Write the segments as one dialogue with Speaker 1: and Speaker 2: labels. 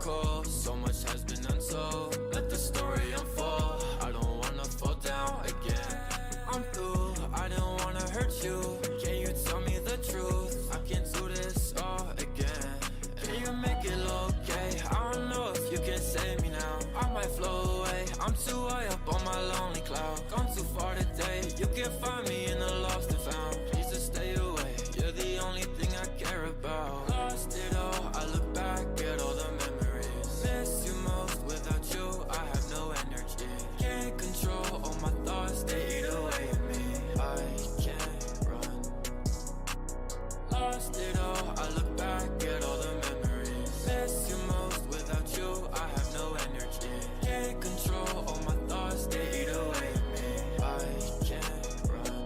Speaker 1: cold, so much has been untold. Let the story unfold, I don't wanna fall down again. I'm through, I don't wanna hurt you. Can you tell me the truth? I can't do this all again. Can you make it okay? I don't know if you can save me now. I might float away, I'm too high up on my lonely cloud. Gone too far today, you can find me in the lost and found. Please just stay away, you're the only thing I care about. Lost it all, I look back at all the memories. Miss you most, without you I have no energy. Can't control all my thoughts, they eat away at me. I can't run. Lost it all, I look back at all the memories. Miss you most, without you I have no energy. Can't control all my thoughts, they eat away at me. I can't run.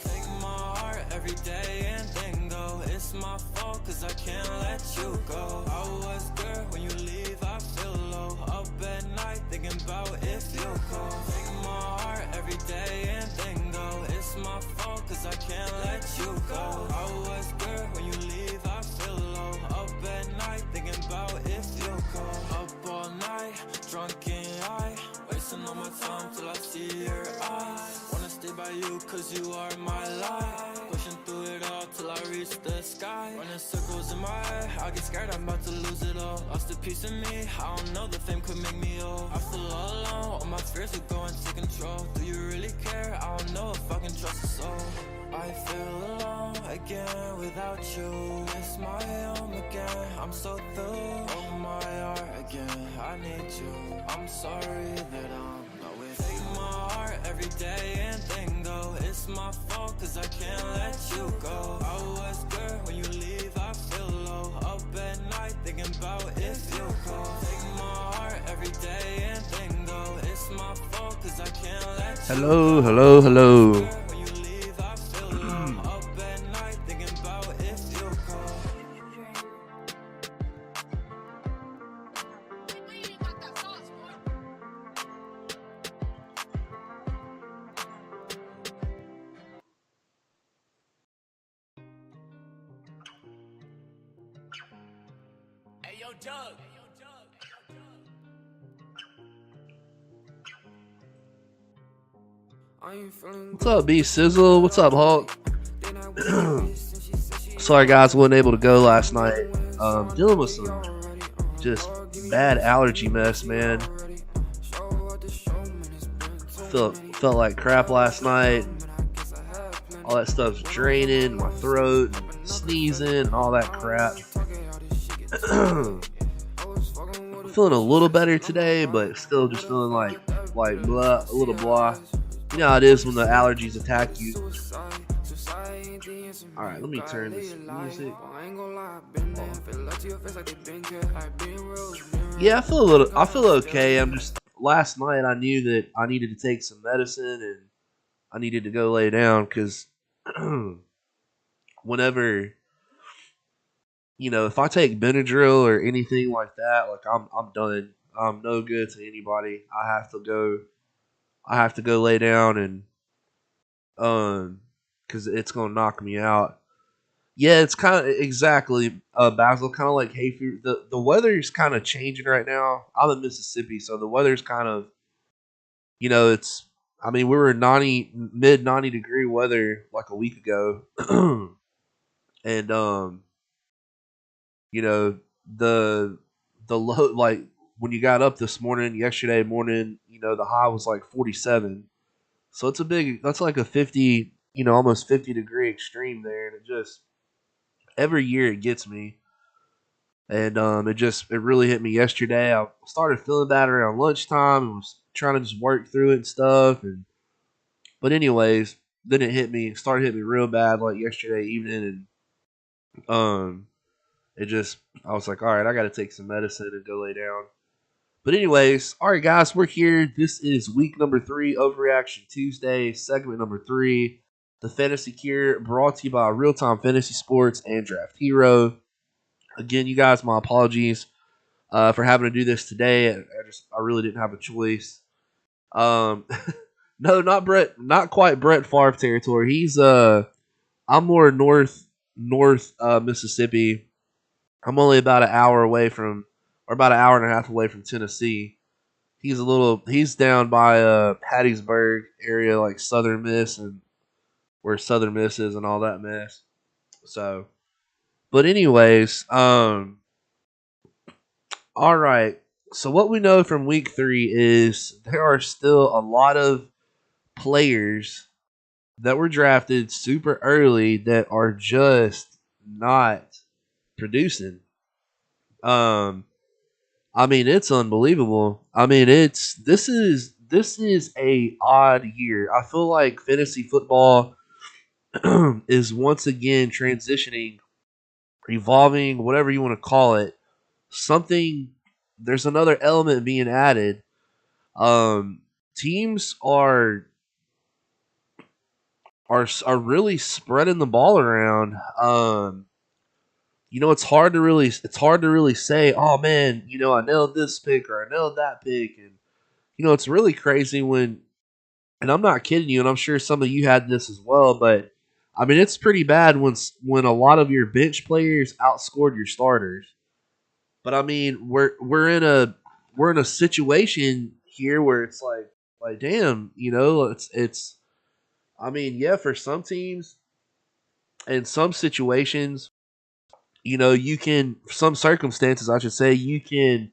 Speaker 1: Take my heart every day and then go. It's my fault cause I can't let you go. I was good when you leave, I feel low. Up at night thinking about if you go. Take my heart every day and then go. It's my fault cause I can't let you go. I was good when you leave, I feel low. Up at night thinking about if you go. Up all night, drunk and high, wasting all my time till I see your eyes. Wanna stay by you cause you are my life. Pushing through it all till I reach the sky. Running circles in my head, I get scared I'm about to lose it all. Lost a piece of me, I don't know the fame could make me old. I feel all alone, all my fears are going to control. Do you really care? I don't know if I can trust a soul. I feel alone again without you. It's my home again, I'm so through. Oh my heart again, I need you. I'm sorry that I'm not with you. Take my heart every day and then go. It's my fault cause I can't let you go. I was good when you leave, I feel low. Up at night thinking about if you go. Take my heart every day and then go. It's my fault cause I can't let you
Speaker 2: Hello, hello, hello.
Speaker 1: when you leave, I feel low. Up at night thinking about if you go.
Speaker 3: Hey, yo, Doug.
Speaker 2: What's up, B Sizzle? What's up, Hulk? Sorry, guys, wasn't able to go last night. Dealing with some just bad allergy mess, man. Felt like crap last night. All that stuff's draining my throat, sneezing, and all that crap. Feeling a little better today, but still just feeling like blah, a little blah. You know how it is when the allergies attack you. Alright, let me turn this music. Yeah, I feel okay. I'm just, last night I knew that I needed to take some medicine and I needed to go lay down because whenever, you know, if I take Benadryl or anything like that, like I'm done. I'm no good to anybody. I have to go lay down and because it's gonna knock me out. Yeah, it's kind of exactly Basil, kind of like hay fever. The weather's kind of changing right now. I'm in Mississippi, so the weather's kind of, you know, it's. I mean, we were mid 90 degree weather like a week ago, and you know, the low, like when you got up this morning, yesterday morning, you know, the high was like 47. So it's that's like a 50 almost 50-degree extreme there, and it just every year it gets me. And it really hit me yesterday. I started feeling bad around lunchtime and was trying to just work through it and stuff. But anyways, then it started hitting me real bad like yesterday evening, and it just I was like, all right, I got to take some medicine and go lay down. But anyways, all right, guys, we're here. This is week number 3, Overreaction Tuesday, segment number 3, the Fantasy Cure, brought to you by Real Time Fantasy Sports and Draft Hero. Again, you guys, my apologies for having to do this today. I really didn't have a choice. Um, no, not Brett, not quite Brett Favre territory. I'm more north Mississippi. I'm only about an hour away from, or about an hour and a half away from Tennessee. He's down by Hattiesburg area, like Southern Miss, and where Southern Miss is and all that mess. So, but anyways, all right. So what we know from week 3 is there are still a lot of players that were drafted super early that are just not producing. Um, I mean, it's unbelievable. I mean, this is a odd year. I feel like fantasy football is once again transitioning, evolving, whatever you want to call it. Something There's another element being added. Teams are really spreading the ball around. It's hard to really say, oh man, I nailed this pick or I nailed that pick, and it's really crazy when, and I'm not kidding you, and I'm sure some of you had this as well, but I mean it's pretty bad when a lot of your bench players outscored your starters. But I mean we're in a situation here where it's like damn, it's I mean, yeah, for some teams and some situations, you can, some circumstances, I should say, you can,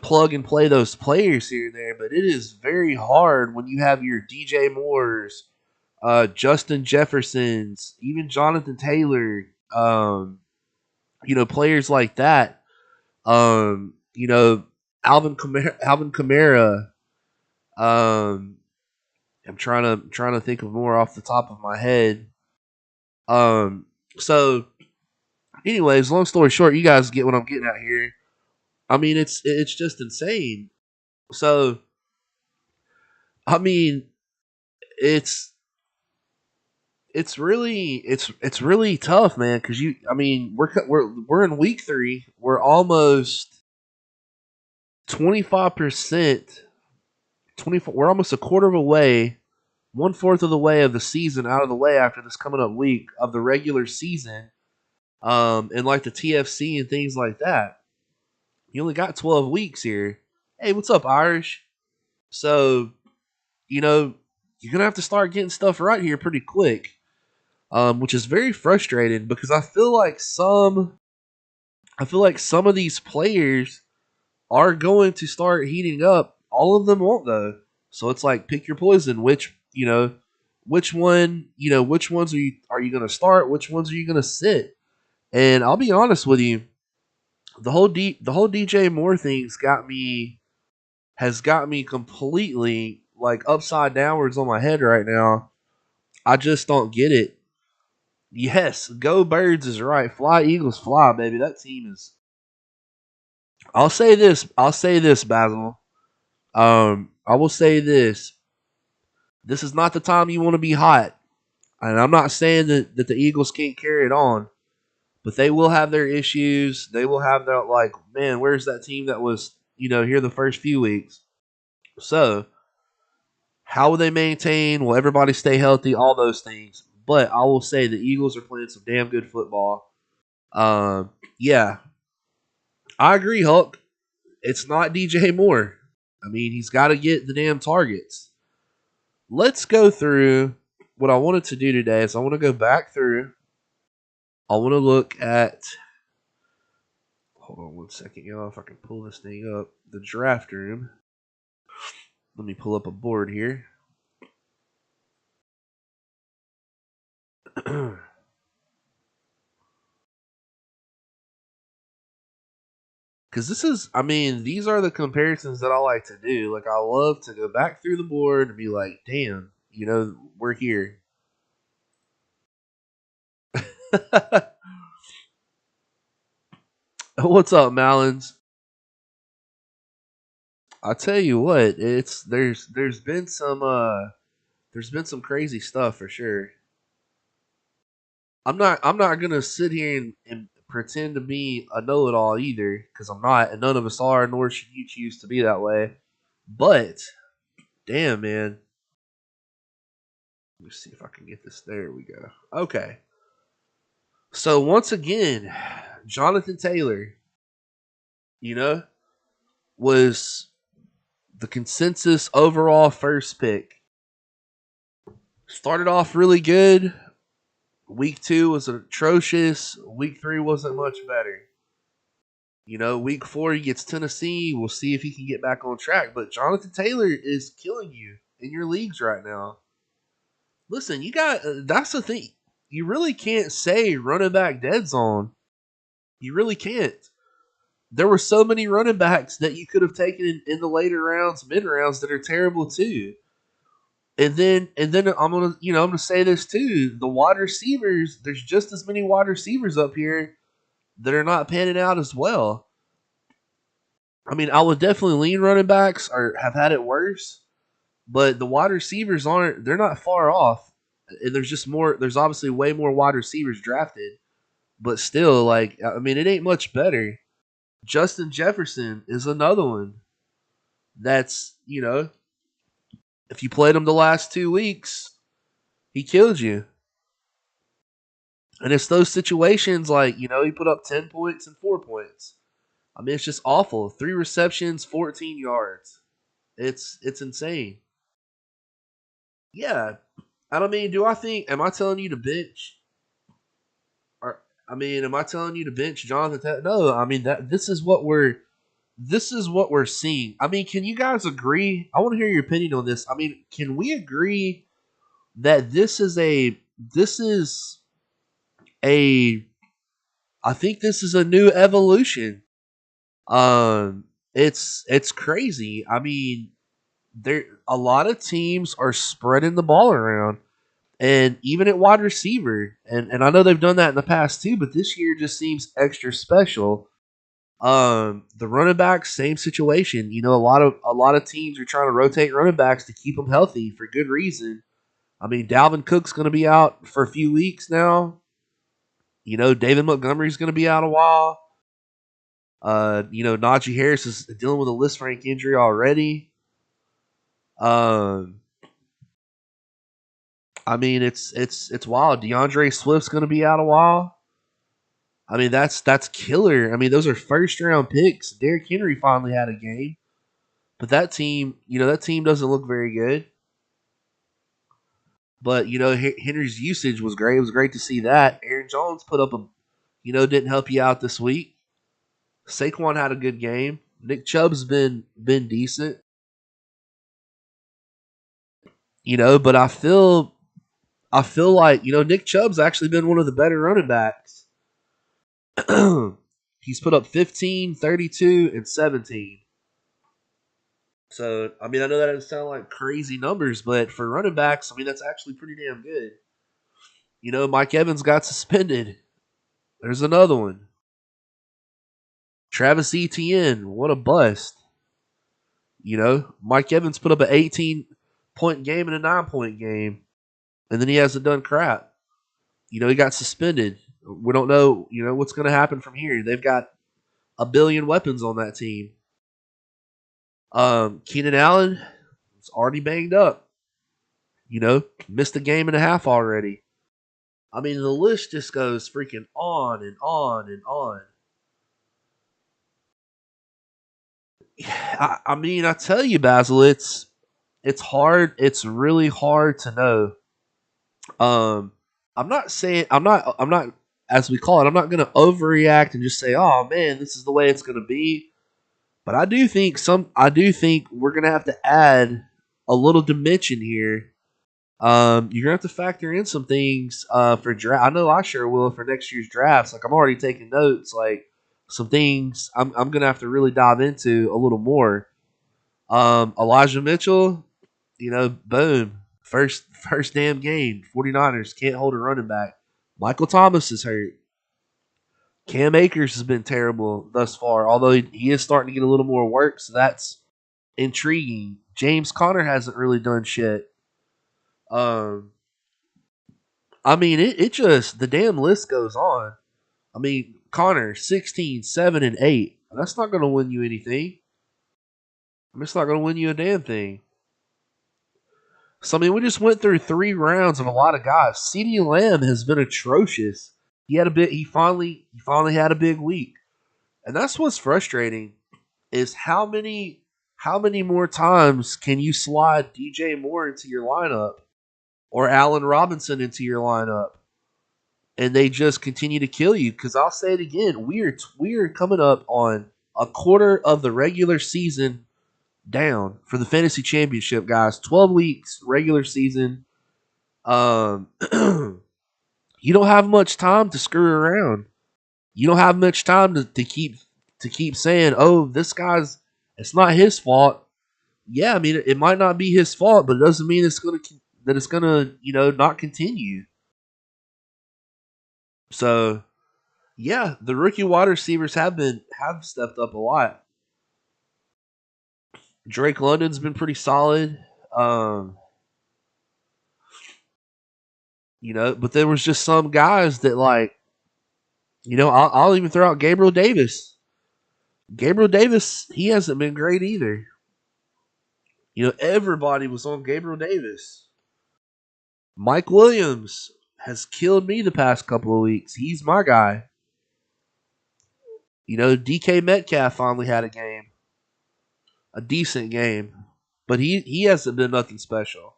Speaker 2: plug and play those players here and there, but it is very hard when you have your DJ Moores, Justin Jeffersons, even Jonathan Taylor, players like that, um, you know, Alvin Kamara, um, I'm trying to think of more off the top of my head. Um, so anyways, long story short, you guys get what I'm getting at here. I mean, it's just insane. So, I mean, it's it's really tough, man. Because I mean, we're in week 3. We're almost 25%, 24. We're almost a quarter of a way, 1/4 of the way of the season out of the way after this coming up week of the regular season. And like the TFC and things like that. You only got 12 weeks here. Hey, what's up, Irish? So, you know, you're going to have to start getting stuff right here pretty quick, which is very frustrating because I feel like some of these players are going to start heating up. All of them won't, though. So it's like pick your poison. Which ones are you going to start? Which ones are you going to sit? And I'll be honest with you, the whole DJ Moore thing's got me completely like upside downwards on my head right now. I just don't get it. Yes, go Birds is right. Fly Eagles fly, baby. That team is. I'll say this. Basil. I will say this. This is not the time you want to be hot, and I'm not saying that the Eagles can't carry it on, but they will have their issues. They will have their like, man, where's that team that was here the first few weeks? So how will they maintain? Will everybody stay healthy? All those things. But I will say the Eagles are playing some damn good football. Yeah, I agree, Hulk. It's not DJ Moore. I mean, he's got to get the damn targets. Let's go through what I wanted to do today. Is I want to go back through. I want to look at. Hold on one second, y'all. If I can pull this thing up, the draft room. Let me pull up a board here. Because these are the comparisons that I like to do. Like, I love to go back through the board and be like, damn, we're here. What's up, Malins? I tell you what, there's been some crazy stuff for sure. I'm not gonna sit here and pretend to be a know it all either, because I'm not, and none of us are, nor should you choose to be that way. But damn, man. Let me see if I can get this. There we go. Okay. So once again, Jonathan Taylor, you know, was the consensus overall first pick. Started off really good. Week 2 was atrocious. Week 3 wasn't much better. Week 4 he gets Tennessee. We'll see if he can get back on track. But Jonathan Taylor is killing you in your leagues right now. Listen, that's the thing. You really can't say running back dead zone. You really can't. There were so many running backs that you could have taken in the later rounds, mid rounds, that are terrible too. And then I'm gonna say this too. The wide receivers, there's just as many wide receivers up here that are not panning out as well. I would definitely lean running backs or have had it worse, but the wide receivers they're not far off. And there's obviously way more wide receivers drafted, but still, like, it ain't much better. Justin Jefferson is another one that's, if you played him the last 2 weeks, he killed you. And it's those situations like, he put up 10 points and 4 points. It's just awful. 3 receptions, 14 yards. It's insane. Yeah. Am I telling you to bench? Or, am I telling you to bench Jonathan? No, this is what we're seeing. Can you guys agree? I want to hear your opinion on this. Can we agree that this is a I think this is a new evolution. It's crazy. There a lot of teams are spreading the ball around, and even at wide receiver, and I know they've done that in the past too, but this year just seems extra special. The running backs, same situation. A lot of teams are trying to rotate running backs to keep them healthy for good reason. Dalvin Cook's going to be out for a few weeks now. David Montgomery's going to be out a while. Najee Harris is dealing with a Liz Frank injury already. It's wild. DeAndre Swift's going to be out a while. That's killer. Those are first round picks. Derrick Henry finally had a game, but that team doesn't look very good. But Henry's usage was great. It was great to see that. Aaron Jones put up didn't help you out this week. Saquon had a good game. Nick Chubb's been decent. But I feel like Nick Chubb's actually been one of the better running backs. He's put up 15, 32, and 17. So, I know that doesn't sound like crazy numbers, but for running backs, that's actually pretty damn good. Mike Evans got suspended. There's another one. Travis Etienne, what a bust. Mike Evans put up an 18-point game and a 9-point game, and then he hasn't done crap. He got suspended. We don't know, what's going to happen from here. They've got a billion weapons on that team. Keenan Allen is already banged up. Missed a game and a half already. The list just goes freaking on and on and on. I tell you, Basil, it's hard. It's really hard to know. I'm not, as we call it, I'm not going to overreact and just say, oh man, this is the way it's going to be. But I do think we're going to have to add a little dimension here You're gonna have to factor in some things for draft. I know I sure will for next year's drafts. Like I'm already taking notes. Like some things I'm gonna have to really dive into a little more. Elijah Mitchell, boom. First damn game. 49ers can't hold a running back. Michael Thomas is hurt. Cam Akers has been terrible thus far, although he is starting to get a little more work, so that's intriguing. James Conner hasn't really done shit. Um, I mean, it just, the damn list goes on. I mean, Connor, 16, 7, and 8. That's not going to win you anything. I mean, it's not going to win you a damn thing. So, I mean, we just went through 3 rounds of a lot of guys. CeeDee Lamb has been atrocious. He finally had a big week. And that's what's frustrating is how many more times can you slide DJ Moore into your lineup or Allen Robinson into your lineup and they just continue to kill you? Because I'll say it again, we are coming up on a quarter of the regular season down for the fantasy championship, guys. 12 weeks regular season. You don't have much time to screw around. You don't have much time to keep saying, "Oh, this guy's it's not his fault." Yeah, I mean, it might not be his fault, but it doesn't mean it's gonna not continue. So yeah, the rookie wide receivers have stepped up a lot. Drake London's been pretty solid. Um, but there was just some guys that I'll even throw out Gabriel Davis. Gabriel Davis, he hasn't been great either. Everybody was on Gabriel Davis. Mike Williams has killed me the past couple of weeks. He's my guy. DK Metcalf finally had a decent game, but he hasn't been nothing special.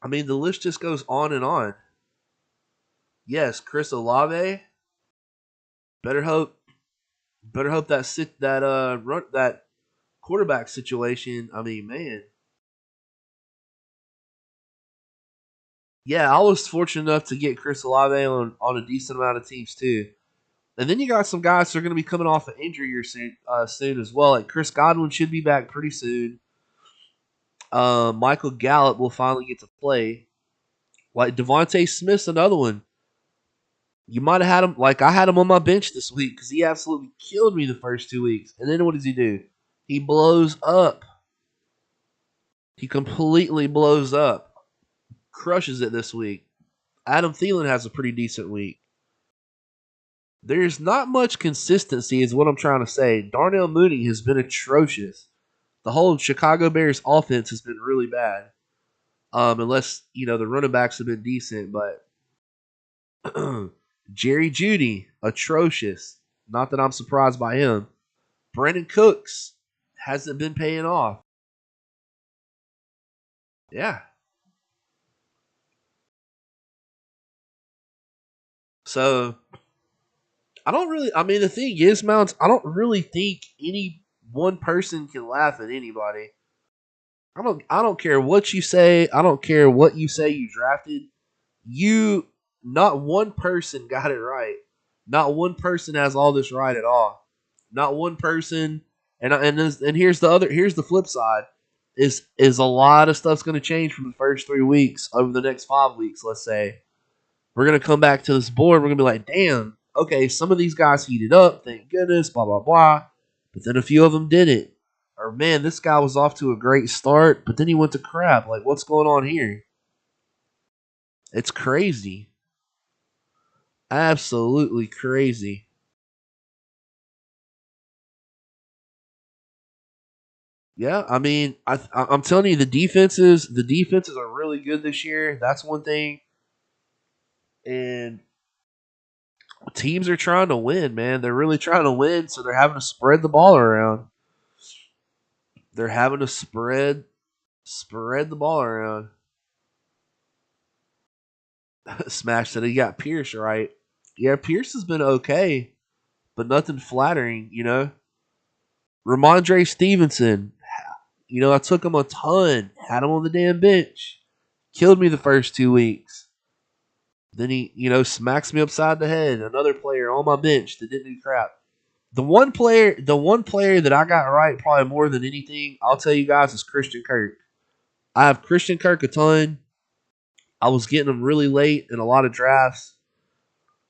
Speaker 2: I mean, the list just goes on and on. Yes, Chris Olave. Better hope, better hope that quarterback situation. I mean, man. Yeah, I was fortunate enough to get Chris Olave on a decent amount of teams too. And then you got some guys that are going to be coming off an injury year soon as well. Like Chris Godwin should be back pretty soon. Michael Gallup will finally get to play. Like Devontae Smith's another one. You might have had him. Like I had him on my bench this week because he absolutely killed me the first 2 weeks. And then what does he do? He blows up. He completely blows up. Crushes it this week. Adam Thielen has a pretty decent week. There's not much consistency, is what I'm trying to say. Darnell Mooney has been atrocious. The whole Chicago Bears offense has been really bad. Unless, the running backs have been decent, but Jerry Jeudy, atrocious. Not that I'm surprised by him. Brandon Cooks hasn't been paying off. Yeah. So I mean the thing is, Mounts, I don't really think any one person can laugh at anybody. I don't care what you say. I don't care what you say you drafted. You Not one person got it right. Not one person has all this right at all. Not one person. And here's the flip side is a lot of stuff's going to change from the first 3 weeks over the next 5 weeks. Let's say we're going to come back to this board. We're going to be like, damn, okay, some of these guys heated up. Thank goodness, blah blah blah. But then a few of them didn't. Or man, this guy was off to a great start, but then he went to crap. Like, what's going on here? It's crazy. Absolutely crazy. Yeah, I mean, I'm telling you, the defenses are really good this year. That's one thing, and teams are trying to win, man. They're really trying to win, so they're having to spread the ball around. They're having to spread the ball around. Smash that he got Pierce right. Yeah, Pierce has been okay, but nothing flattering. Ramondre Stevenson, I took him a ton, had him on the damn bench, killed me the first 2 weeks. Then he, smacks me upside the head. Another player on my bench that didn't do crap. The one player that I got right probably more than anything, I'll tell you guys, is Christian Kirk. I have Christian Kirk a ton. I was getting him really late in a lot of drafts.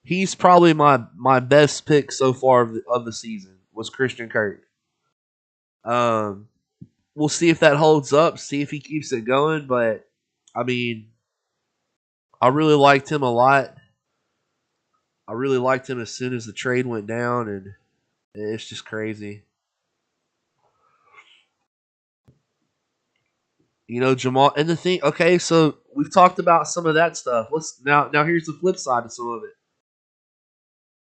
Speaker 2: He's probably my best pick so far of the season was Christian Kirk. Um, we'll see if that holds up. See if he keeps it going. But I mean, I really liked him a lot. I really liked him as soon as the trade went down, and it's just crazy. Jamal, and the thing. Okay, so we've talked about some of that stuff. Let's now. Here's the flip side of some of it.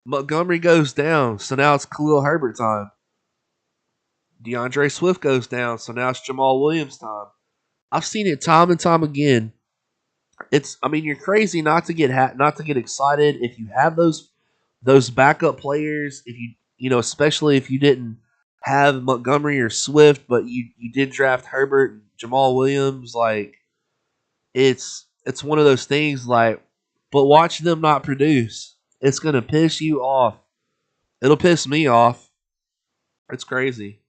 Speaker 2: Montgomery goes down, so now it's Khalil Herbert time. DeAndre Swift goes down, so now it's Jamal Williams time. I've seen it time and time again. You're crazy not to get excited if you have those backup players. If especially if you didn't have Montgomery or Swift, but you did draft Herbert and Jamal Williams. Like it's one of those things. Like, but watch them not produce. It's gonna piss you off. It'll piss me off. It's crazy.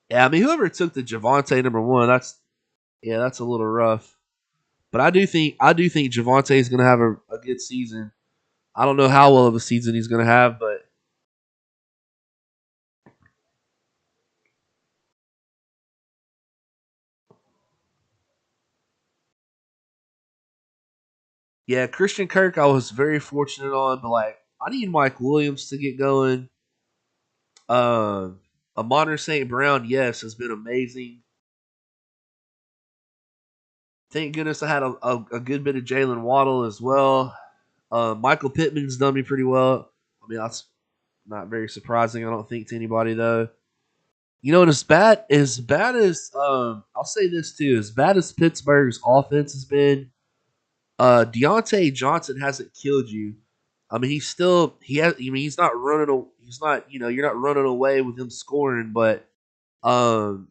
Speaker 2: Yeah, whoever took the Javante number one, that's a little rough. But I do think Javante is going to have a good season. I don't know how well of a season he's going to have, but yeah, Christian Kirk I was very fortunate on, but like I need Mike Williams to get going. Uh, Amon St. Brown, yes, has been amazing. Thank goodness I had a good bit of Jalen Waddle as well. Michael Pittman's done me pretty well. That's not very surprising, I don't think, to anybody though. And as bad as I'll say this too, as bad as Pittsburgh's offense has been, Deontay Johnson hasn't killed you. He's not running. He's not. You're not running away with him scoring, but um,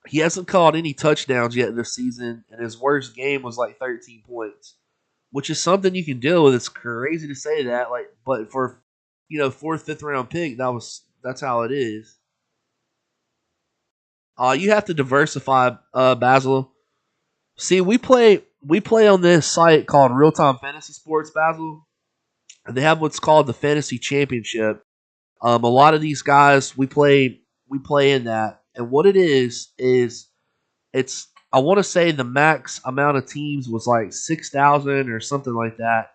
Speaker 2: he hasn't caught any touchdowns yet this season, and his worst game was like 13 points, which is something you can deal with. It's crazy to say that, like, but for fourth, fifth round pick, that's how it is. You have to diversify, Basil. See, we play on this site called Real Time Fantasy Sports, Basil, and they have what's called the Fantasy Championship. A lot of these guys we play in that, and what it is it's I want to say the max amount of teams was like 6,000 or something like that,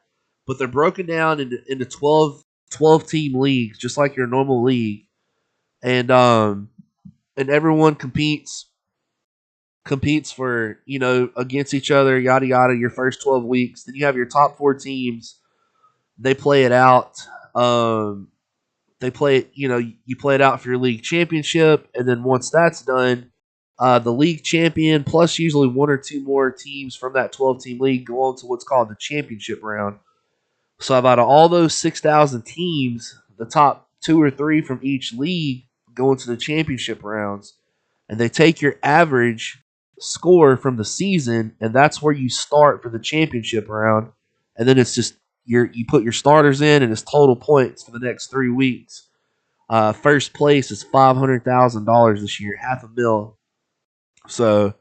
Speaker 2: but they're broken down into 12 team leagues, just like your normal league, and everyone competes for against each other, yada yada. Your first 12 weeks, then you have your top four teams. They play it out. They play it. You play it out for your league championship, and then once that's done, the league champion plus usually one or two more teams from that 12 team league go on to what's called the championship round. So out of all those 6,000 teams, the top two or three from each league go into the championship rounds, and they take your average score from the season, and that's where you start for the championship round. And then it's just you put your starters in, and it's total points for the next 3 weeks. First place is $500,000 this year, half a mil. So,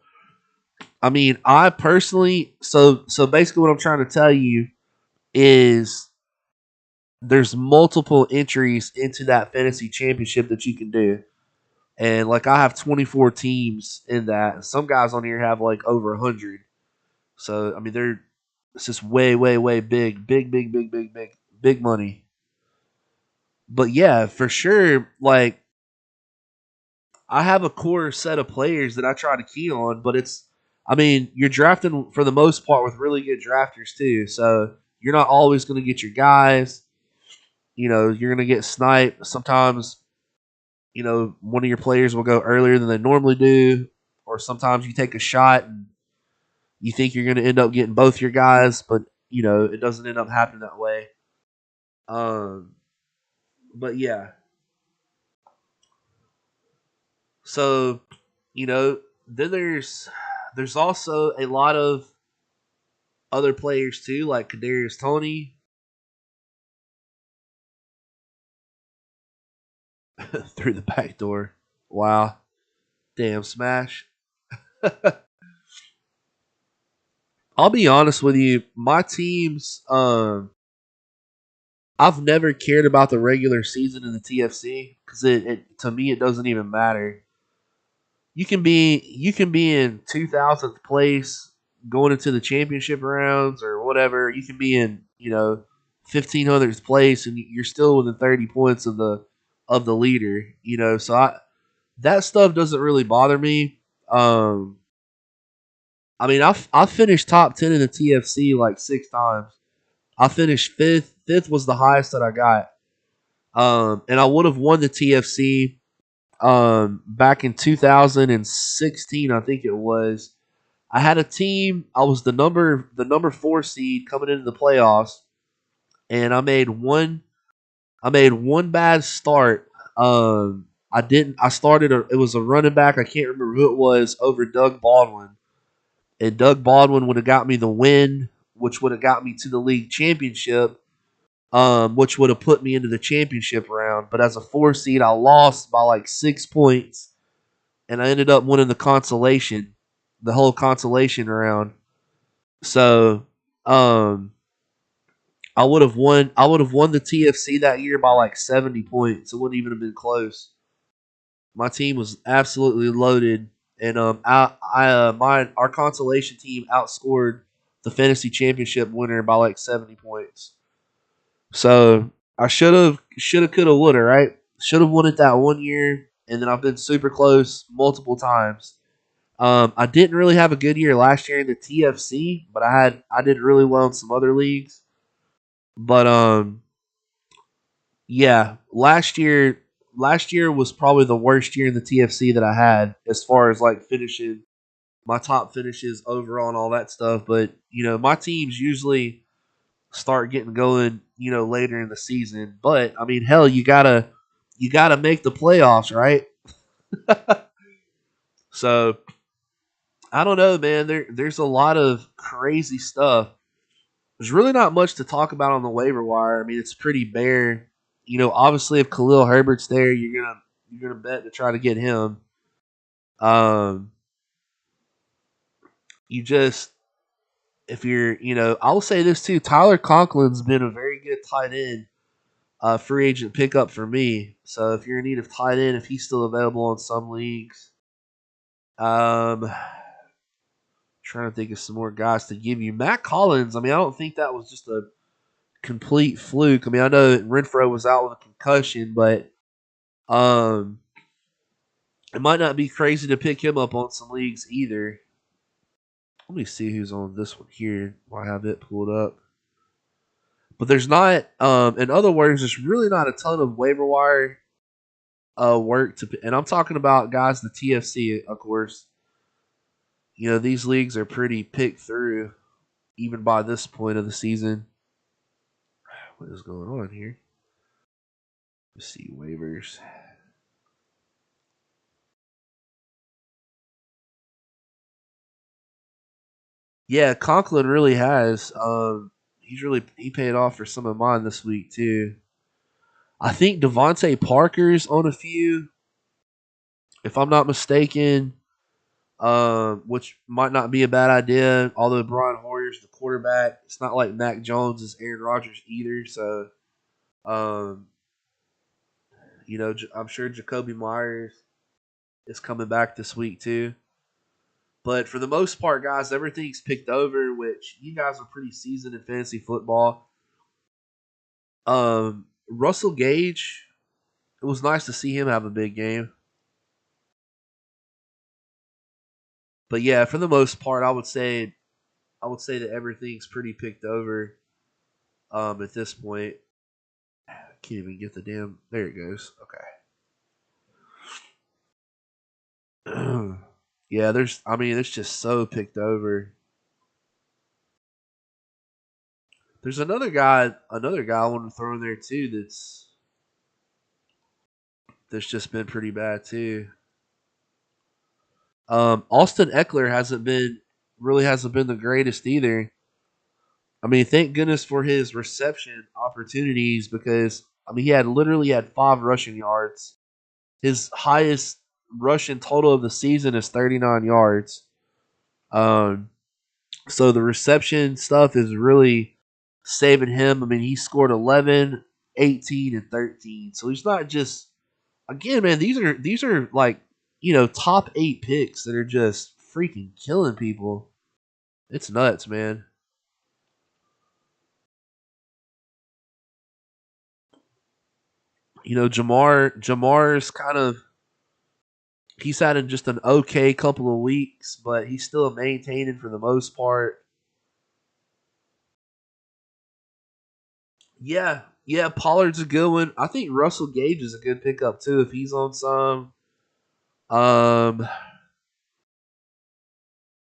Speaker 2: I personally, so basically, what I'm trying to tell you is there's multiple entries into that fantasy championship that you can do. And like I have 24 teams in that. Some guys on here have like over 100. So it's just way, way, way big, big, big, big, big, big, big money. But yeah, for sure. Like I have a core set of players that I try to key on, but you're drafting for the most part with really good drafters too. So you're not always going to get your guys. You're going to get sniped sometimes. One of your players will go earlier than they normally do, or sometimes you take a shot and you think you're going to end up getting both your guys, but it doesn't end up happening that way. Um, but yeah, so you know, then there's also a lot of other players too, like Kadarius Toney through the back door. Wow, damn smash. I'll be honest with you, my teams. I've never cared about the regular season in the TFC because it to me it doesn't even matter. You can be in 2000th place going into the championship rounds or whatever. You can be in 1500th place and you're still within 30 points of the leader. So that stuff doesn't really bother me. Um, I mean, I finished top 10 in the TFC like 6 times. I finished fifth. Fifth was the highest that I got. And I would have won the TFC back in 2016, I think it was. I had a team. I was the number 4 seed coming into the playoffs, and I made one bad start. I didn't. I started. It was a running back. I can't remember who it was over Doug Baldwin, and Doug Baldwin would have got me the win, which would have got me to the league championship. Which would have put me into the championship round. But as a 4 seed, I lost by like 6 points, and I ended up winning the whole consolation round. So, I would have won. I would have won the TFC that year by like 70 points. It wouldn't even have been close. My team was absolutely loaded, and our consolation team outscored the fantasy championship winner by like 70 points. So I should have, could have, would have, right? Should have won it that one year, and then I've been super close multiple times. I didn't really have a good year last year in the TFC, but I did really well in some other leagues. But yeah, last year was probably the worst year in the TFC that I had as far as like finishing my top finishes overall and all that stuff. But my teams usually start getting going, later in the season. But I mean, hell, you gotta make the playoffs, right? So I don't know, man. There's a lot of crazy stuff. There's really not much to talk about on the waiver wire. I mean, it's pretty bare. Obviously, if Khalil Herbert's there, you're gonna bet to try to get him. Um, you just if you're, I'll say this too. Tyler Conklin's been a very good tight end, free agent pickup for me. So if you're in need of tight end, if he's still available in some leagues, um, trying to think of some more guys to give you. Matt Collins. I mean, I don't think that was just a complete fluke. I mean, I know that Renfro was out with a concussion, but um, it might not be crazy to pick him up on some leagues either. Let me see who's on this one here. I have it pulled up. But there's not, in other words, there's really not a ton of waiver wire work to, and I'm talking about guys the TFC, of course. These leagues are pretty picked through, even by this point of the season. What is going on here? Let's see waivers. Yeah, Conklin really has. He paid off for some of mine this week too. I think Devontae Parker's on a few, if I'm not mistaken. Which might not be a bad idea. Although Brian Hoyer's the quarterback, it's not like Mac Jones is Aaron Rodgers either. So, um, I'm sure Jacoby Myers is coming back this week too. But for the most part, guys, everything's picked over. Which you guys are pretty seasoned in fantasy football. Russell Gage, it was nice to see him have a big game. But yeah, for the most part, I would say that everything's pretty picked over. At this point, I can't even get the damn. There it goes. Okay. Yeah, I mean, it's just so picked over. There's another guy I want to throw in there too. That's just been pretty bad too. Austin Eckler hasn't been the greatest either. I mean, thank goodness for his reception opportunities because I mean he had literally had 5 rushing yards. His highest rushing total of the season is 39 yards. Um, so the reception stuff is really saving him. I mean, he scored 11, 18, and 13. So he's not just again, man. These are like top 8 picks that are just freaking killing people. It's nuts, man. Jamar's kind of he's had just an okay couple of weeks, but he's still maintaining for the most part. Yeah, yeah, Pollard's a good one. I think Russell Gage is a good pickup too if he's on some. Um,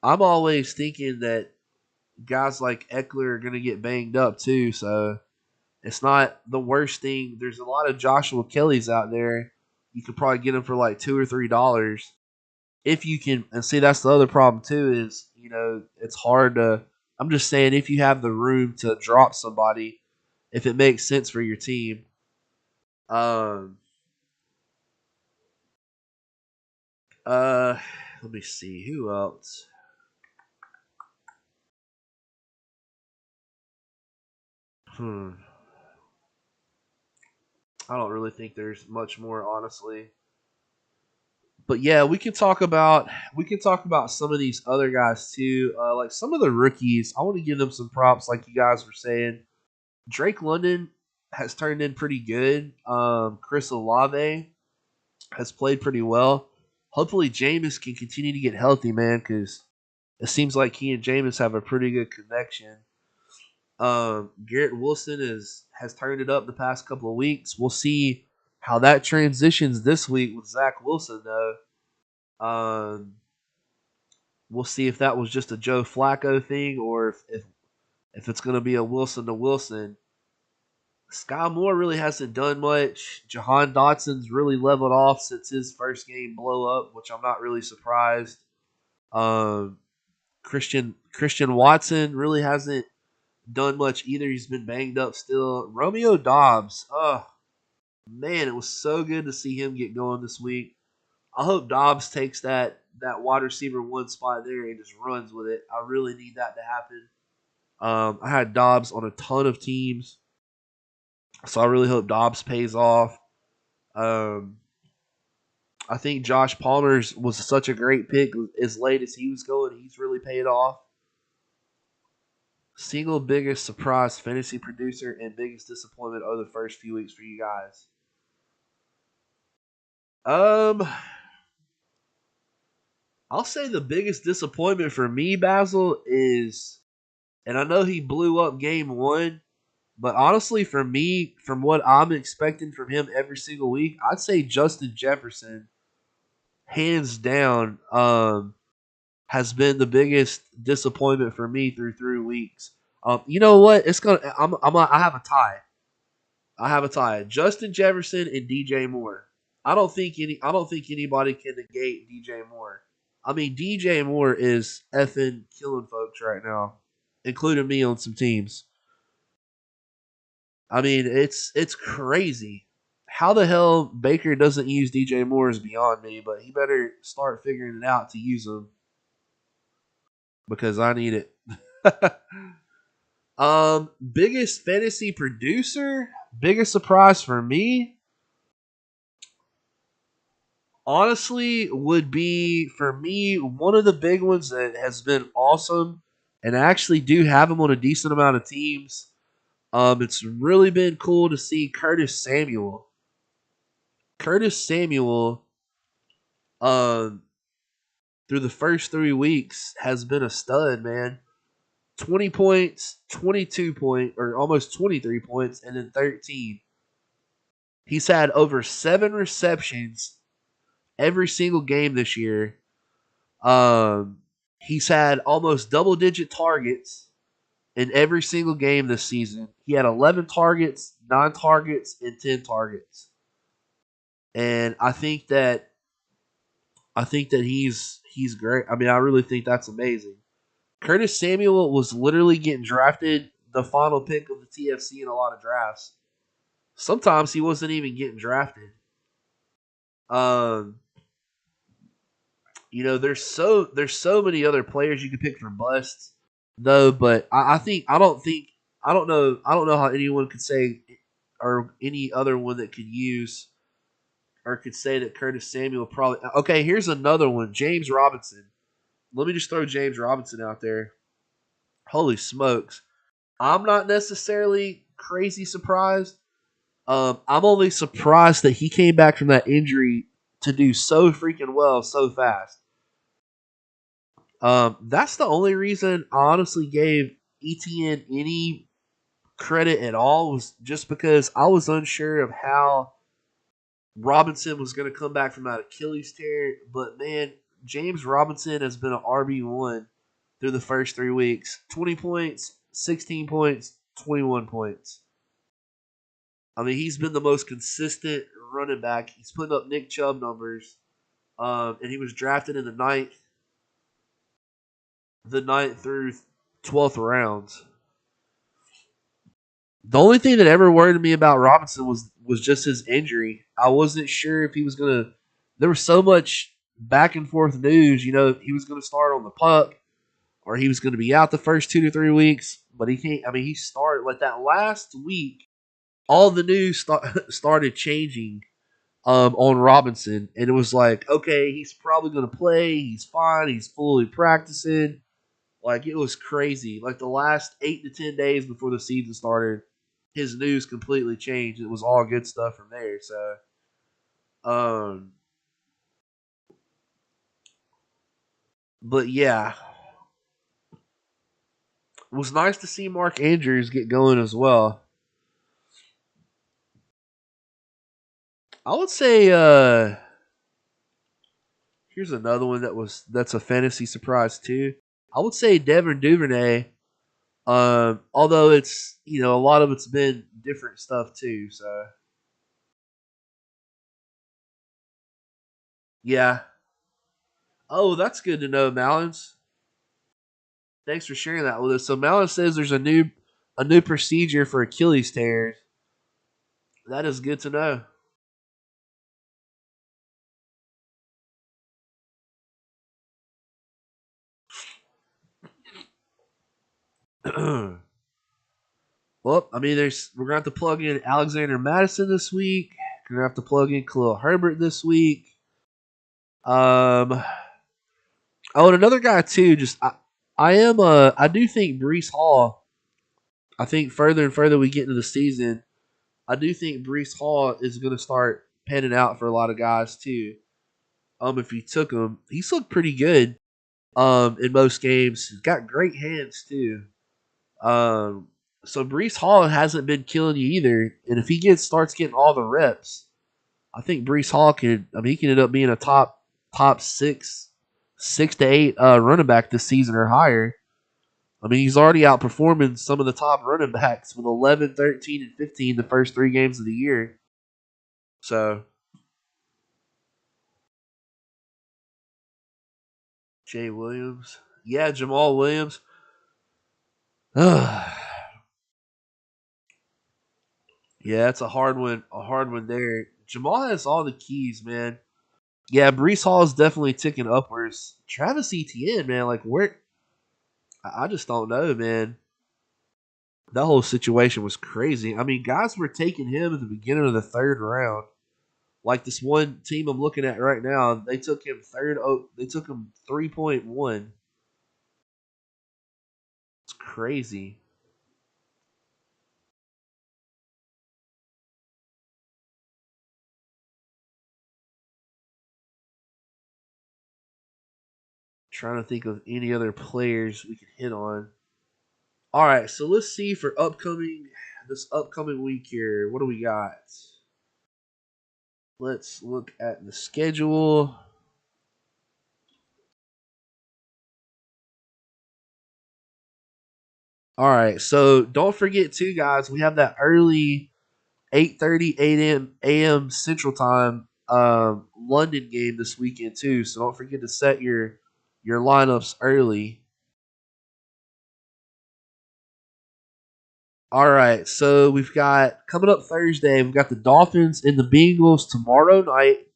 Speaker 2: I'm always thinking that guys like Eckler are going to get banged up too, so it's not the worst thing. There's a lot of Joshua Kellys out there. You could probably get them for like $2 or $3 if you can. And see, that's the other problem too is it's hard to. I'm just saying if you have the room to drop somebody, if it makes sense for your team. Um, uh, let me see who else. Hmm. I don't really think there's much more, honestly. But yeah, we can talk about some of these other guys too. Like some of the rookies, I want to give them some props, like you guys were saying. Drake London has turned in pretty good. Chris Olave has played pretty well. Hopefully, Jameis can continue to get healthy, man, because it seems like he and Jameis have a pretty good connection. Garrett Wilson has turned it up the past couple of weeks. We'll see how that transitions this week with Zach Wilson, though. Um, we'll see if that was just a Joe Flacco thing or if it's going to be a Wilson to Wilson. Sky Moore really hasn't done much. Jahan Dotson's really leveled off since his first game blow up, which I'm not really surprised. Um, Christian Watson really hasn't done much either. He's been banged up still. Romeo Dobbs, oh man, it was so good to see him get going this week. I hope Dobbs takes that wide receiver one spot there and just runs with it. I really need that to happen. I had Dobbs on a ton of teams, so I really hope Dobbs pays off. Um, I think Josh Palmer's was such a great pick as late as he was going. He's really paid off. Single biggest surprise fantasy producer and biggest disappointment over the first few weeks for you guys. Um, I'll say the biggest disappointment for me, Basil, is, and I know he blew up game one, but honestly, for me, from what I'm expecting from him every single week, I'd say Justin Jefferson, hands down, has been the biggest disappointment for me through 3 weeks. You know what? I have a tie. I have a tie. Justin Jefferson and DJ Moore. I don't think anybody can negate DJ Moore. I mean, DJ Moore is effing killing folks right now, including me on some teams. I mean, it's crazy. How the hell Baker doesn't use DJ Moore is beyond me, but he better start figuring it out to use him because I need it. Biggest fantasy producer, biggest surprise for me, honestly, would be for me one of the big ones that has been awesome, and I actually do have him on a decent amount of teams. It's really been cool to see Curtis Samuel. Curtis Samuel, um, through the first 3 weeks has been a stud, man. 20 points, 22 point, or almost 23 points, and then 13. He's had over 7 receptions every single game this year. Um, he's had almost double digit targets in every single game this season. He had 11 targets, 9 targets, and 10 targets. And I think that I think that he's great. I mean, I really think that's amazing. Curtis Samuel was literally getting drafted the final pick of the TFC in a lot of drafts. Sometimes he wasn't even getting drafted. Um, there's so many other players you could pick for busts, though. But I don't know how anyone could say or any other one that could use or could say that Curtis Samuel probably. Okay, here's another one, James Robinson. Let me just throw James Robinson out there. Holy smokes! I'm not necessarily crazy surprised. I'm only surprised that he came back from that injury to do so freaking well so fast. That's the only reason I honestly gave ETN any credit at all was just because I was unsure of how Robinson was going to come back from that Achilles tear. But man, James Robinson has been an RB1 through the first 3 weeks. 20 points, 16 points, 21 points. I mean, he's been the most consistent running back. He's putting up Nick Chubb numbers. And he was drafted in the ninth through 12th rounds. The only thing that ever worried me about Robinson was just his injury. I wasn't sure if he was gonna. There was so much back and forth news. He was gonna start on the pup, or he was gonna be out the first 2 to 3 weeks. But he can't. I mean, he started like that last week. All the news started changing on Robinson, and it was like, okay, he's probably gonna play. He's fine. He's fully practicing. Like it was crazy. Like the last 8 to 10 days before the season started, his news completely changed. It was all good stuff from there. So, um, but yeah, it was nice to see Mark Andrews get going as well. I would say, here's another one that's a fantasy surprise too. I would say Devin Duvernay. Although it's a lot of it's been different stuff too. So yeah. Oh, that's good to know, Malins. Thanks for sharing that with us. So Malin says there's a new procedure for Achilles tears. That is good to know. Well, I mean, we're gonna have to plug in Alexander Madison this week. We're gonna have to plug in Khalil Herbert this week. Um. Oh, and another guy too. I do think Brees Hall. I think further and further we get into the season, I do think Brees Hall is gonna start panning out for a lot of guys too. If you took him, he's looked pretty good. In most games, he's got great hands too. Um, so Brees Hall hasn't been killing you either, and if he starts getting all the reps, I think Brees Hall could. I mean, he could end up being a top six to eight running back this season or higher. I mean, he's already outperforming some of the top running backs with 11, 13, and 15 the first 3 games of the year. So, Jay Williams. Yeah, Jamal Williams. Yeah, it's a hard one there. Jamal has all the keys, man. Yeah, Brees Hall is definitely ticking upwards. Travis Etienne, man, like where I just don't know, man. That whole situation was crazy. I mean, guys were taking him at the beginning of the third round. Like this one team I'm looking at right now, they took him third. Oh, they took him 3.1. It's crazy. Trying to think of any other players we could hit on. All right, so let's see for this upcoming week here. What do we got? Let's look at the schedule. All right, so don't forget too, guys. We have that early 8:30 a.m. Central Time London game this weekend too, so don't forget to set your lineups early. All right, so we've got coming up Thursday. We've got the Dolphins and the Bengals tomorrow night.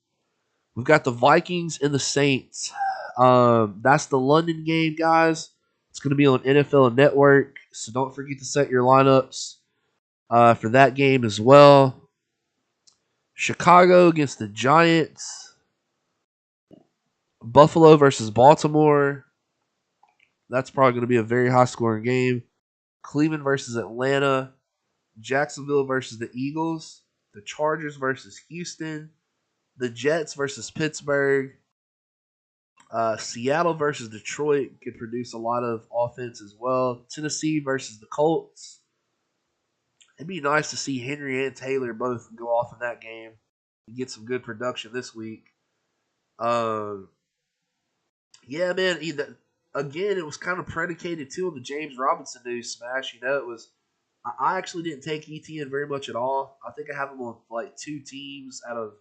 Speaker 2: We've got the Vikings and the Saints. That's the London game, guys. It's going to be on NFL Network, so don't forget to set your lineups for that game as well. Chicago against the Giants. Buffalo versus Baltimore. That's probably going to be a very high scoring game. Cleveland versus Atlanta. Jacksonville versus the Eagles. The Chargers versus Houston. The Jets versus Pittsburgh. Seattle versus Detroit could produce a lot of offense as well. Tennessee versus the Colts. It'd be nice to see Henry and Taylor both go off in that game and get some good production this week. Um, yeah, man. Again, it was kind of predicated too on the James Robinson news smash. It was. I actually didn't take ETN very much at all. I think I have him on like 2 teams out of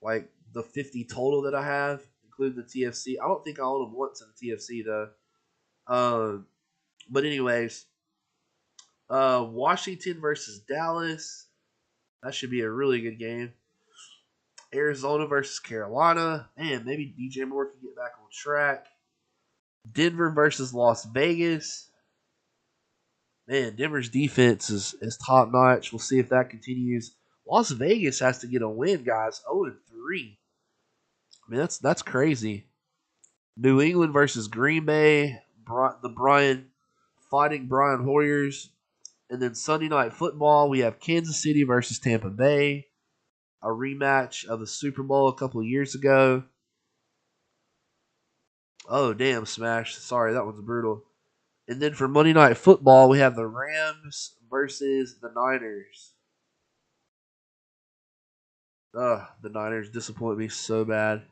Speaker 2: like the 50 total that I have, including the TFC. I don't think I own him once in the TFC though. But anyways, Washington versus Dallas. That should be a really good game. Arizona versus Carolina. Man, maybe DJ Moore can get back on track. Denver versus Las Vegas. Man, Denver's defense is top notch. We'll see if that continues. Las Vegas has to get a win, guys. 0-3. I mean, that's crazy. New England versus Green Bay. The Fighting Brian Hoyers. And then Sunday Night Football, we have Kansas City versus Tampa Bay. A rematch of the Super Bowl a couple of years ago. Oh, damn, Smash. Sorry, that one's brutal. And then for Monday Night Football, we have the Rams versus the Niners. Ugh, the Niners disappoint me so bad.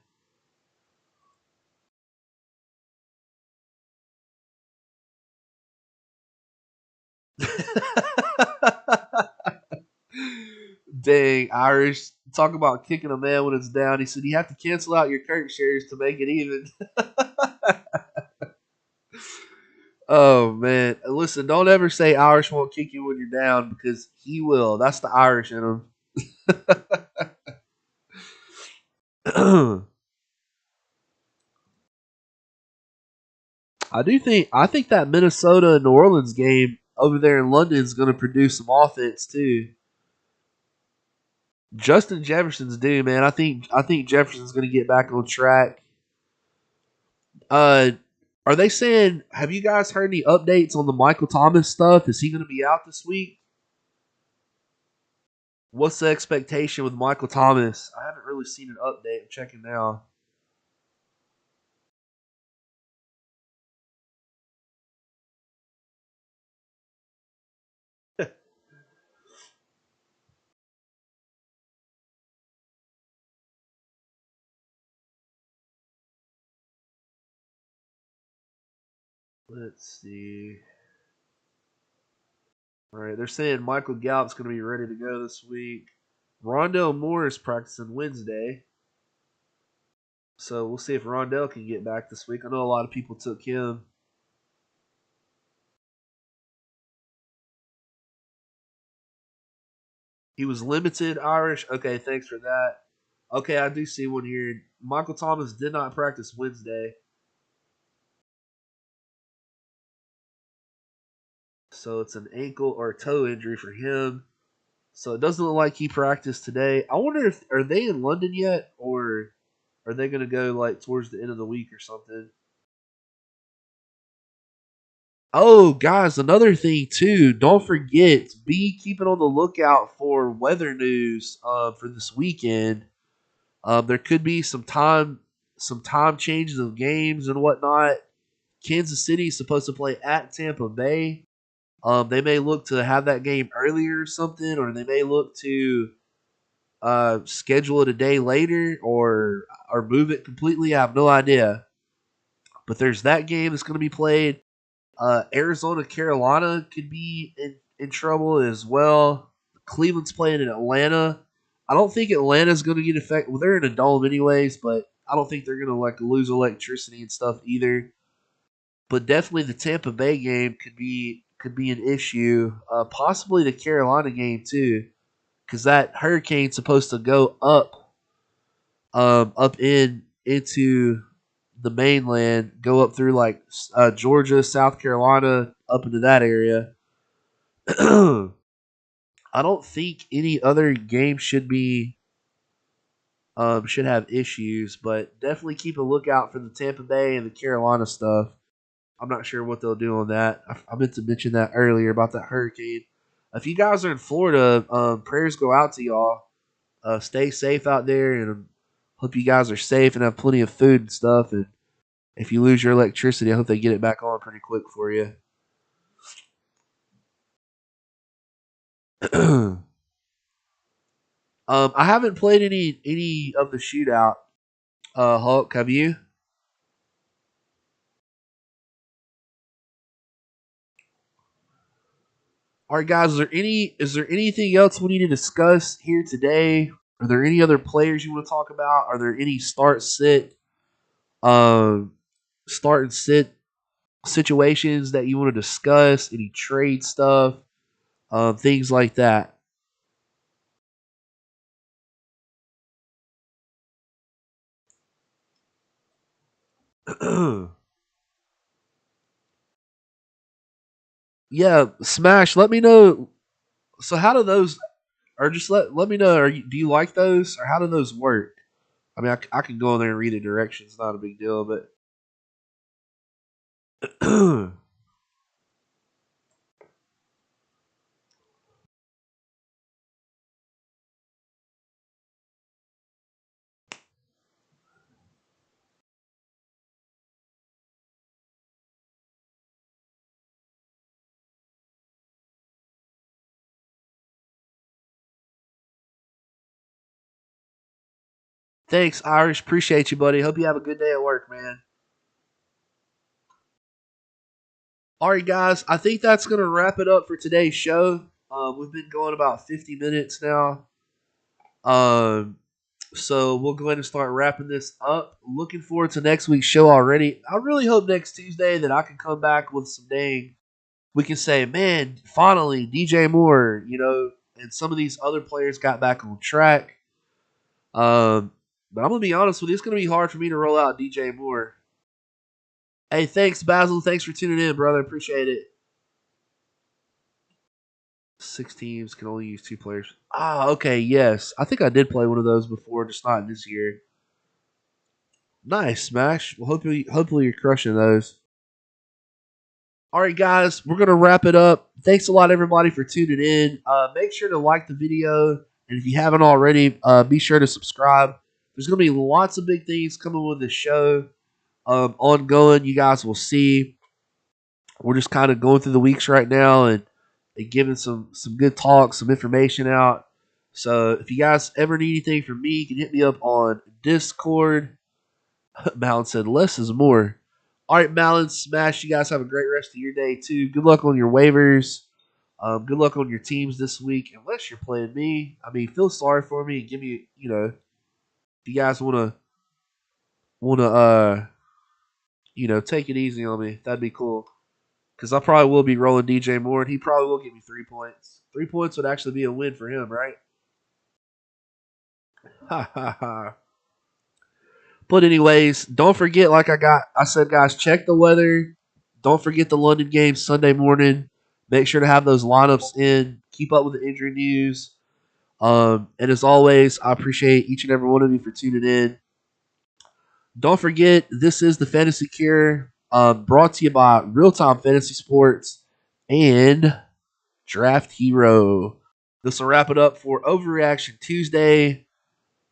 Speaker 2: Dang, Irish. Talk about kicking a man when it's down. He said you have to cancel out your Kirk shares to make it even. Oh, man. Listen, don't ever say Irish won't kick you when you're down because he will. That's the Irish in him. I think that Minnesota and New Orleans game over there in London is going to produce some offense too. Justin Jefferson's due, man. I think Jefferson's going to get back on track. Uh, are they saying? Have you guys heard any updates on the Michael Thomas stuff? Is he going to be out this week? What's the expectation with Michael Thomas? I haven't really seen an update. I'm checking now. Let's see. All right, they're saying Michael Gallup's going to be ready to go this week. Rondell Moore is practicing Wednesday. So we'll see if Rondell can get back this week. I know a lot of people took him. He was limited Irish. Okay, thanks for that. Okay, I do see one here. Michael Thomas did not practice Wednesday. So it's an ankle or toe injury for him. So it doesn't look like he practiced today. I wonder if are they in London yet or are they gonna go like towards the end of the week or something? Oh, guys, another thing too. Don't forget, be keeping on the lookout for weather news for this weekend. There could be some time changes of games and whatnot. Kansas City is supposed to play at Tampa Bay. They may look to have that game earlier or something, or they may look to schedule it a day later or move it completely. I have no idea. But there's that game that's going to be played. Arizona, Carolina could be in trouble as well. Cleveland's playing in Atlanta. I don't think Atlanta's going to get affected. Well, they're in a dome anyways, but I don't think they're going to like lose electricity and stuff either. But definitely the Tampa Bay game could be an issue. Possibly the Carolina game too, because that hurricane's supposed to go up into the mainland, go up through like Georgia, South Carolina, up into that area. I don't think any other game should have issues, but definitely keep a lookout for the Tampa Bay and the Carolina stuff. I'm not sure what they'll do on that. I meant to mention that earlier about that hurricane. If you guys are in Florida, prayers go out to y'all. Stay safe out there, and hope you guys are safe and have plenty of food and stuff. And if you lose your electricity, I hope they get it back on pretty quick for you. I haven't played any of the shootout. Hulk, have you? All right, guys. Is there anything else we need to discuss here today? Are there any other players you want to talk about? Are there any um, start and sit situations that you want to discuss? Any trade stuff? Things like that. Yeah, Smash. Let me know. So how do those? Or just let me know. Do you like those, or how do those work? I mean, I can go in there and read the directions. Not a big deal, but thanks, Irish. Appreciate you, buddy. Hope you have a good day at work, man. All right, guys. I think that's gonna wrap it up for today's show. We've been going about 50 minutes now. Um, so we'll go ahead and start wrapping this up. Looking forward to next week's show already. I really hope next Tuesday that I can come back with some dang. We can say, man, finally, DJ Moore, and some of these other players got back on track. But I'm gonna be honest with you, it's gonna be hard for me to roll out DJ Moore. Hey, thanks, Basil. Thanks for tuning in, brother. Appreciate it. 6 teams can only use 2 players. Ah, okay, yes. I think I did play one of those before, just not this year. Nice, Smash. Well, hopefully you're crushing those. All right, guys, we're gonna wrap it up. Thanks a lot, everybody, for tuning in. Make sure to like the video, and if you haven't already, be sure to subscribe. There's gonna be lots of big things coming with this show. Ongoing, you guys will see. We're just kind of going through the weeks right now and giving some good talk, some information out. So if you guys ever need anything from me, you can hit me up on Discord. Malin said less is more. All right, Malin, Smash. You guys have a great rest of your day too. Good luck on your waivers. Good luck on your teams this week. Unless you're playing me, I mean, feel sorry for me and give me, if you guys wanna take it easy on me. That'd be cool. Because I probably will be rolling DJ Moore, and he probably will give me 3 points. 3 points would actually be a win for him, right? Ha ha ha. But anyways, don't forget, like I said, guys, check the weather. Don't forget the London game Sunday morning. Make sure to have those lineups in. Keep up with the injury news. And as always, I appreciate each and every one of you for tuning in. Don't forget, this is the Fantasy Cure, brought to you by Real Time Fantasy Sports and Draft Hero. This will wrap it up for Overreaction Tuesday.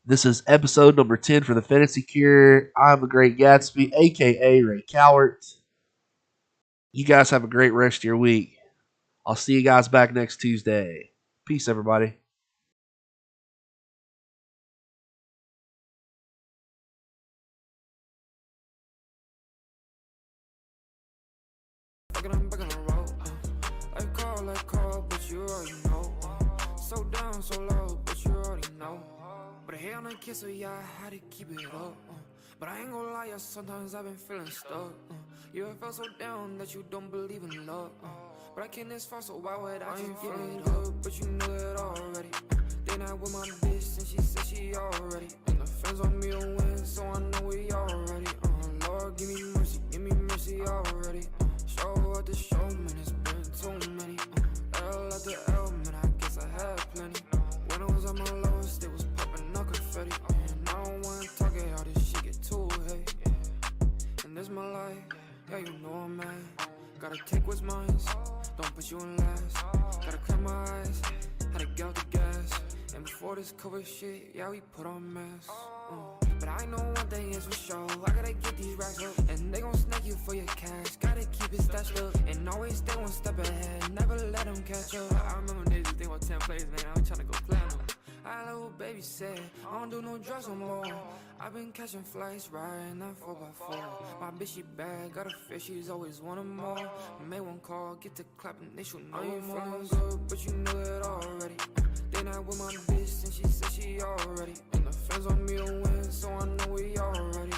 Speaker 2: This is episode number 10 for the Fantasy Cure. I'm the Great Gatsby, a.k.a. Ray Cowart. You guys have a great rest of your week. I'll see you guys back next Tuesday. Peace, everybody.
Speaker 1: Like call, but you already know. So down, so low, but you already know.
Speaker 4: know. But I hate on a kiss, so yeah, I had to keep it up. But I ain't gonna lie, yeah, sometimes I've been feeling stuck. You ever felt so down that you don't believe in love? But I came this far, so why would I just give it up? But you know it already. They not with my bitch, and she said she already. And the fans on me to win, so I know we already. Lord, give me mercy already. Show up the show, man, it's been too many. L after L, man, I guess I had plenty. When I was on my lowest, it was popping up confetti. And I don't wanna talk it, all this shit get too heavy. And this my life, yeah, you know I'm mad. Gotta take what's mine, don't put you in last. Gotta clear my eyes, had to get out the gas. And before this COVID shit, yeah, we put on masks. But I know one thing is for sure, I gotta get these racks up. And they gon' snake you for your cash, gotta keep it stashed up. And always stay one step ahead, never let them catch up. I remember days you think about 10 plays, man, I was tryna go platinum. I little baby said, I don't do no drugs no more. I've been catching flights, riding that 4x4. My bitch, she bad, got a fish, she's always wanting more. Made one call, get to clapping, they should know you feeling good, but you know it already. They not with my bitch, and she said she already. And the fans on me to win, so I know we already.